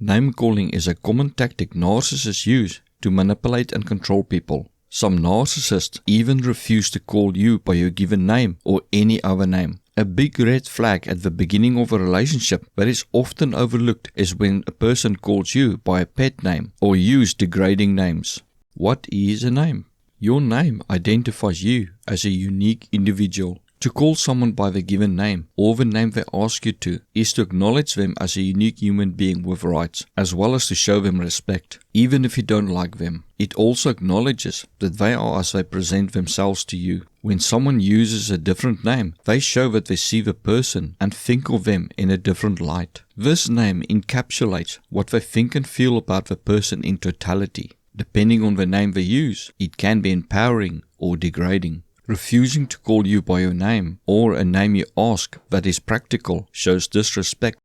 Name-calling is a common tactic narcissists use to manipulate and control people. Some narcissists even refuse to call you by your given name or any other name. A big red flag at the beginning of a relationship that is often overlooked is when a person calls you by a pet name or use degrading names. What is a name? Your name identifies you as a unique individual. To call someone by the given name or the name they ask you to is to acknowledge them as a unique human being with rights, as well as to show them respect, even if you don't like them. It also acknowledges that they are as they present themselves to you. When someone uses a different name, they show that they see the person and think of them in a different light. This name encapsulates what they think and feel about the person in totality. Depending on the name they use, it can be empowering or degrading. Refusing to call you by your name or a name you ask that is practical shows disrespect.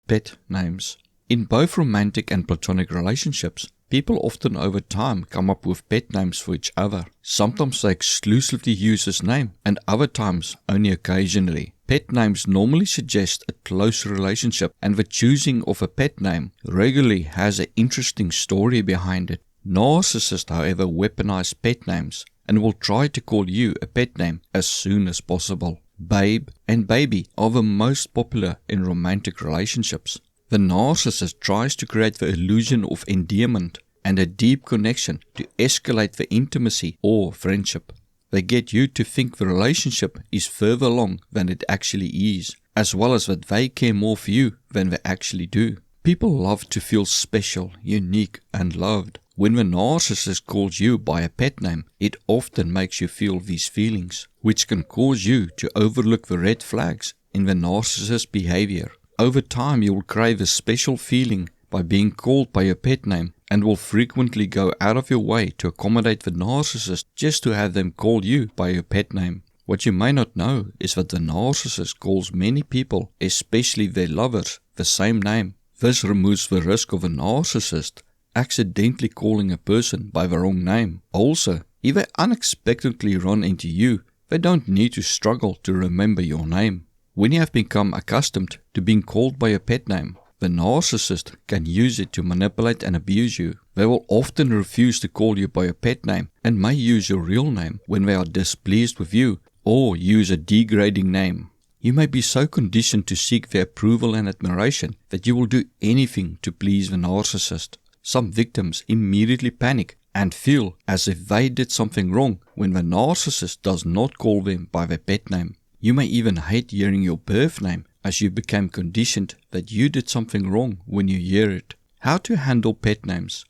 Pet names. In both romantic and platonic relationships, people often over time come up with pet names for each other. Sometimes they exclusively use this name and other times only occasionally. Pet names normally suggest a close relationship, and the choosing of a pet name regularly has an interesting story behind it. Narcissists, however, weaponize pet names and will try to call you a pet name as soon as possible. Babe and baby are the most popular in romantic relationships. The narcissist tries to create the illusion of endearment and a deep connection to escalate the intimacy or friendship. They get you to think the relationship is further along than it actually is, as well as that they care more for you than they actually do. People love to feel special, unique, and loved. When the narcissist calls you by a pet name, it often makes you feel these feelings, which can cause you to overlook the red flags in the narcissist's behavior. Over time, you will crave a special feeling by being called by your pet name and will frequently go out of your way to accommodate the narcissist just to have them call you by your pet name. What you may not know is that the narcissist calls many people, especially their lovers, the same name. This removes the risk of a narcissist accidentally calling a person by the wrong name. Also, if they unexpectedly run into you, they don't need to struggle to remember your name. When you have become accustomed to being called by a pet name, the narcissist can use it to manipulate and abuse you. They will often refuse to call you by a pet name and may use your real name when they are displeased with you or use a degrading name. You may be so conditioned to seek their approval and admiration that you will do anything to please the narcissist. Some victims immediately panic and feel as if they did something wrong when the narcissist does not call them by their pet name. You may even hate hearing your birth name as you became conditioned that you did something wrong when you hear it. How to handle pet names?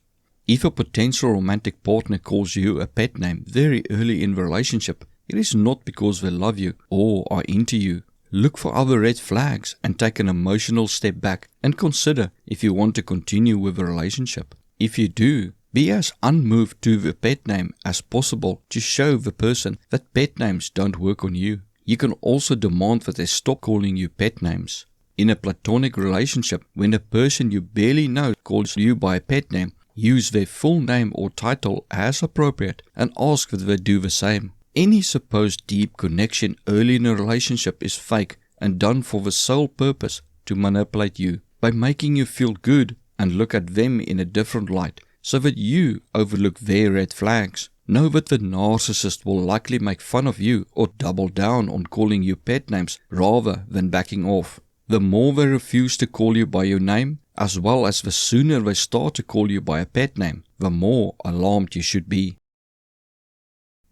If a potential romantic partner calls you a pet name very early in the relationship, it is not because they love you or are into you. Look for other red flags and take an emotional step back and consider if you want to continue with the relationship. If you do, be as unmoved to the pet name as possible to show the person that pet names don't work on you. You can also demand that they stop calling you pet names. In a platonic relationship, when a person you barely know calls you by a pet name, use their full name or title as appropriate and ask that they do the same. Any supposed deep connection early in a relationship is fake and done for the sole purpose to manipulate you by making you feel good and look at them in a different light so that you overlook their red flags. Know that the narcissist will likely make fun of you or double down on calling you pet names rather than backing off. The more they refuse to call you by your name, as well as the sooner they start to call you by a pet name, the more alarmed you should be.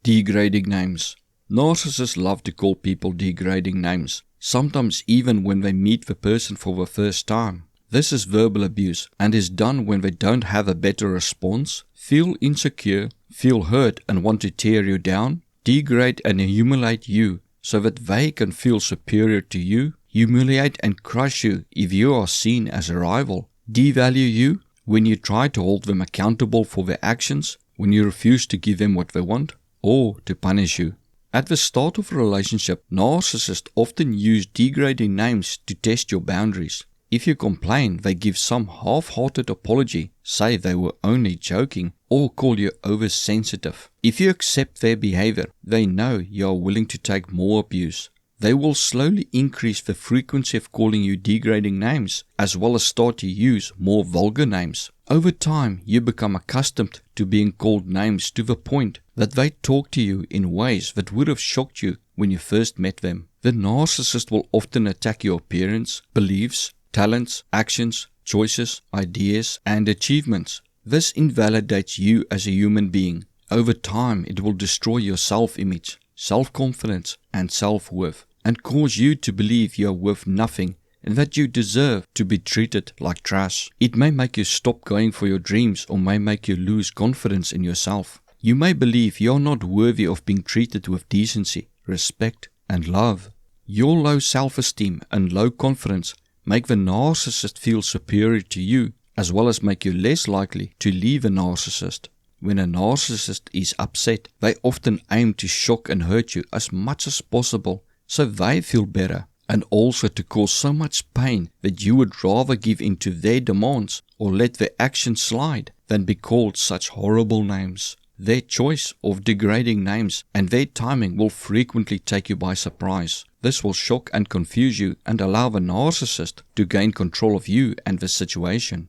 Degrading names. Narcissists love to call people degrading names, sometimes even when they meet the person for the first time. This is verbal abuse and is done when they don't have a better response, feel insecure, feel hurt and want to tear you down, degrade and humiliate you so that they can feel superior to you, humiliate and crush you if you are seen as a rival, devalue you when you try to hold them accountable for their actions, when you refuse to give them what they want, or to punish you. At the start of a relationship, narcissists often use degrading names to test your boundaries. If you complain, they give some half-hearted apology, say they were only joking, or call you oversensitive. If you accept their behavior, they know you are willing to take more abuse. they will slowly increase the frequency of calling you degrading names, as well as start to use more vulgar names. Over time, you become accustomed to being called names to the point that they talk to you in ways that would have shocked you when you first met them. The narcissist will often attack your appearance, beliefs, talents, actions, choices, ideas, and achievements. This invalidates you as a human being. Over time, it will destroy your self-image, self-confidence, and self-worth, and cause you to believe you are worth nothing and that you deserve to be treated like trash. It may make you stop going for your dreams or may make you lose confidence in yourself. You may believe you are not worthy of being treated with decency, respect, and love. Your low self-esteem and low confidence make the narcissist feel superior to you, as well as make you less likely to leave a narcissist. When a narcissist is upset, they often aim to shock and hurt you as much as possible so they feel better, and also to cause so much pain that you would rather give in to their demands or let their actions slide than be called such horrible names. Their choice of degrading names and their timing will frequently take you by surprise. This will shock and confuse you and allow the narcissist to gain control of you and the situation.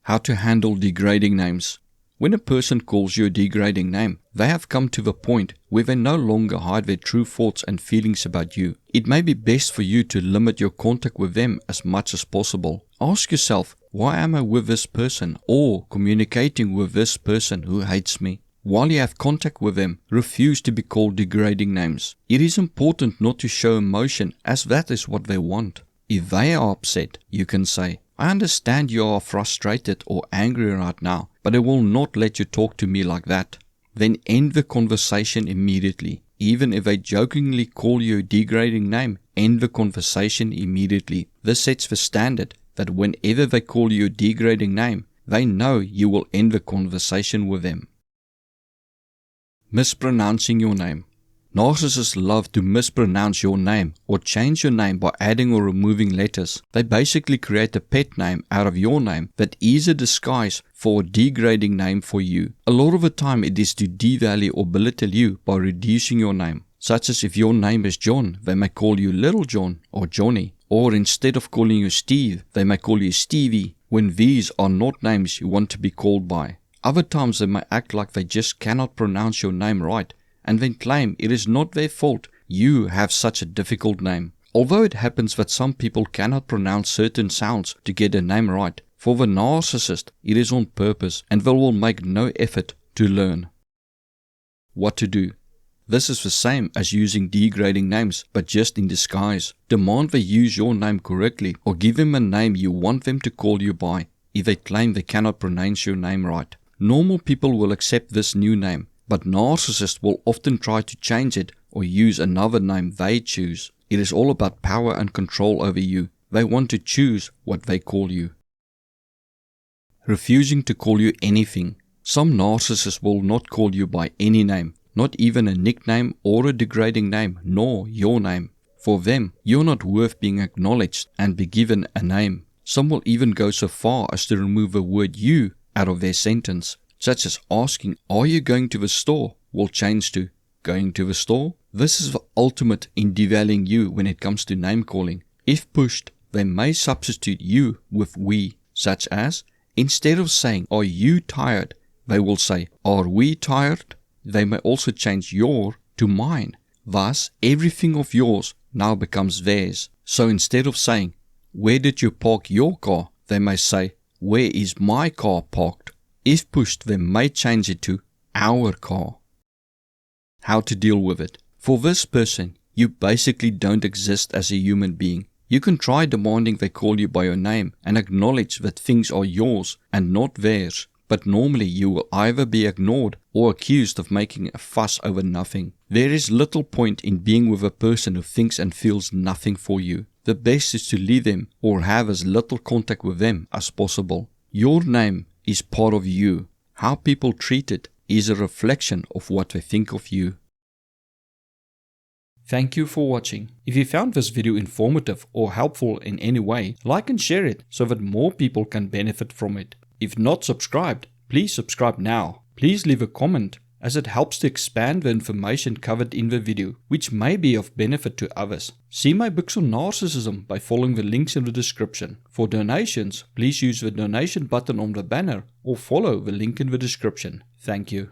How to handle degrading names. When a person calls you a degrading name, they have come to the point where they no longer hide their true thoughts and feelings about you. It may be best for you to limit your contact with them as much as possible. Ask yourself, why am I with this person or communicating with this person who hates me? While you have contact with them, refuse to be called degrading names. It is important not to show emotion, as that is what they want. If they are upset, you can say, I understand you are frustrated or angry right now, but I will not let you talk to me like that. Then end the conversation immediately. Even if they jokingly call you a degrading name, end the conversation immediately. This sets the standard that whenever they call you a degrading name, they know you will end the conversation with them. Mispronouncing your name. Narcissists love to mispronounce your name or change your name by adding or removing letters. They basically create a pet name out of your name that is a disguise for a degrading name for you. A lot of the time it is to devalue or belittle you by reducing your name. Such as if your name is John, they may call you Little John or Johnny. Or instead of calling you Steve, they may call you Stevie, when these are not names you want to be called by. Other times they may act like they just cannot pronounce your name right, and then claim it is not their fault you have such a difficult name. Although it happens that some people cannot pronounce certain sounds to get a name right, for the narcissist it is on purpose and they will make no effort to learn. What to do? This is the same as using degrading names, but just in disguise. Demand they use your name correctly or give them a name you want them to call you by if they claim they cannot pronounce your name right. Normal people will accept this new name, but narcissists will often try to change it or use another name they choose. It is all about power and control over you. They want to choose what they call you. Refusing to call you anything. Some narcissists will not call you by any name, not even a nickname or a degrading name, nor your name. For them, you're not worth being acknowledged and be given a name. Some will even go so far as to remove the word you out of their sentence, such as asking, are you going to the store? Will change to, going to the store? This is the ultimate in devaluing you when it comes to name calling. If pushed, they may substitute you with we, such as, instead of saying, are you tired? They will say, are we tired? They may also change your to mine. Thus, everything of yours now becomes theirs. So instead of saying, where did you park your car? They may say, where is my car parked? If pushed, they may change it to our car. How to deal with it? For this person, you basically don't exist as a human being. You can try demanding they call you by your name and acknowledge that things are yours and not theirs, but normally you will either be ignored or accused of making a fuss over nothing. There is little point in being with a person who thinks and feels nothing for you. The best is to leave them or have as little contact with them as possible. Your name is part of you. How people treat it is a reflection of what they think of you. Thank you for watching. If you found this video informative or helpful in any way, like and share it so that more people can benefit from it. If not subscribed, please subscribe now. Please leave a comment as it helps to expand the information covered in the video, which may be of benefit to others. See my books on narcissism by following the links in the description. For donations, please use the donation button on the banner or follow the link in the description. Thank you.